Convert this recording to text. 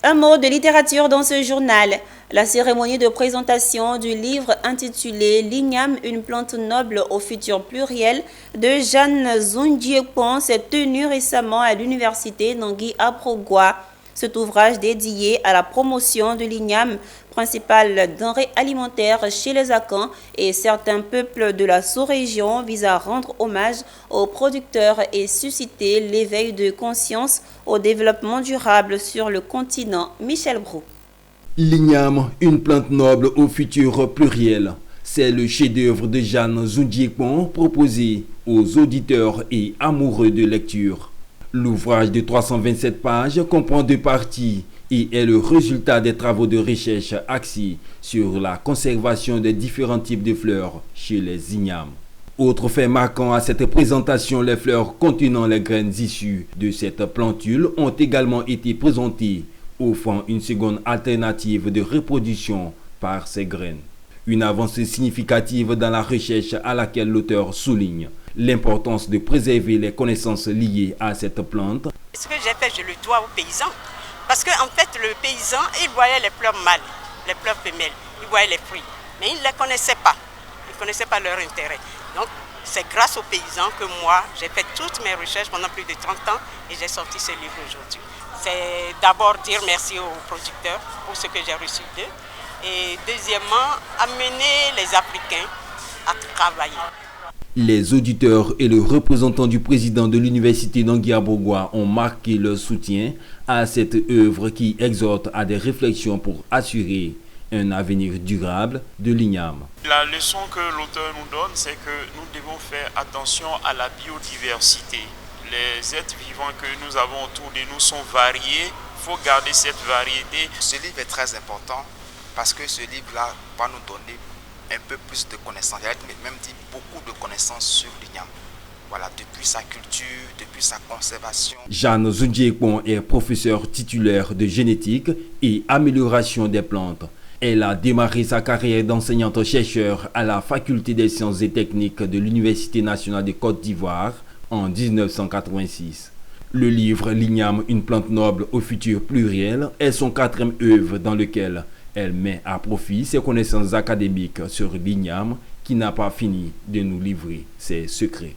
Un mot de littérature dans ce journal. La cérémonie de présentation du livre intitulé L'igname, une plante noble au futur pluriel de Jeanne Zundiekpon s'est tenue récemment à l'université Nangui Aprogua. Cet ouvrage dédié à la promotion de l'igname, principale denrée alimentaire chez les Akans et certains peuples de la sous-région, vise à rendre hommage aux producteurs et susciter l'éveil de conscience au développement durable sur le continent. Michel Brou. L'igname, une plante noble au futur pluriel. C'est le chef-d'œuvre de Jeanne Zundiekpon proposé aux auditeurs et amoureux de lecture. L'ouvrage de 327 pages comprend 2 parties et est le résultat des travaux de recherche axés sur la conservation des différents types de fleurs chez les ignames. Autre fait marquant à cette présentation, les fleurs contenant les graines issues de cette plantule ont également été présentées, offrant une seconde alternative de reproduction par ces graines. Une avancée significative dans la recherche à laquelle l'auteur souligne l'importance de préserver les connaissances liées à cette plante. Ce que j'ai fait, je le dois aux paysans. Parce qu'en fait, le paysan, il voyait les fleurs mâles, les fleurs femelles, il voyait les fruits. Mais il ne les connaissait pas. Il ne connaissait pas leur intérêt. Donc, c'est grâce aux paysans que moi, j'ai fait toutes mes recherches pendant plus de 30 ans et j'ai sorti ce livre aujourd'hui. C'est d'abord dire merci aux producteurs pour ce que j'ai reçu d'eux. Et deuxièmement, amener les Africains à travailler. Les auditeurs et le représentant du président de l'université Nangui Aprogua ont marqué leur soutien à cette œuvre qui exhorte à des réflexions pour assurer un avenir durable de l'igname. La leçon que l'auteur nous donne, c'est que nous devons faire attention à la biodiversité. Les êtres vivants que nous avons autour de nous sont variés. Il faut garder cette variété. Ce livre est très important parce que ce livre-là va nous donner un peu plus de connaissances, même dit beaucoup de connaissances sur l'igname. Voilà, depuis sa culture, depuis sa conservation. Jeanne Zundiekpon est professeure titulaire de génétique et amélioration des plantes. Elle a démarré sa carrière d'enseignante-chercheur à la Faculté des sciences et techniques de l'Université nationale de Côte d'Ivoire en 1986. Le livre L'igname, une plante noble au futur pluriel est son 4e œuvre dans lequel elle met à profit ses connaissances académiques sur l'igname qui n'a pas fini de nous livrer ses secrets.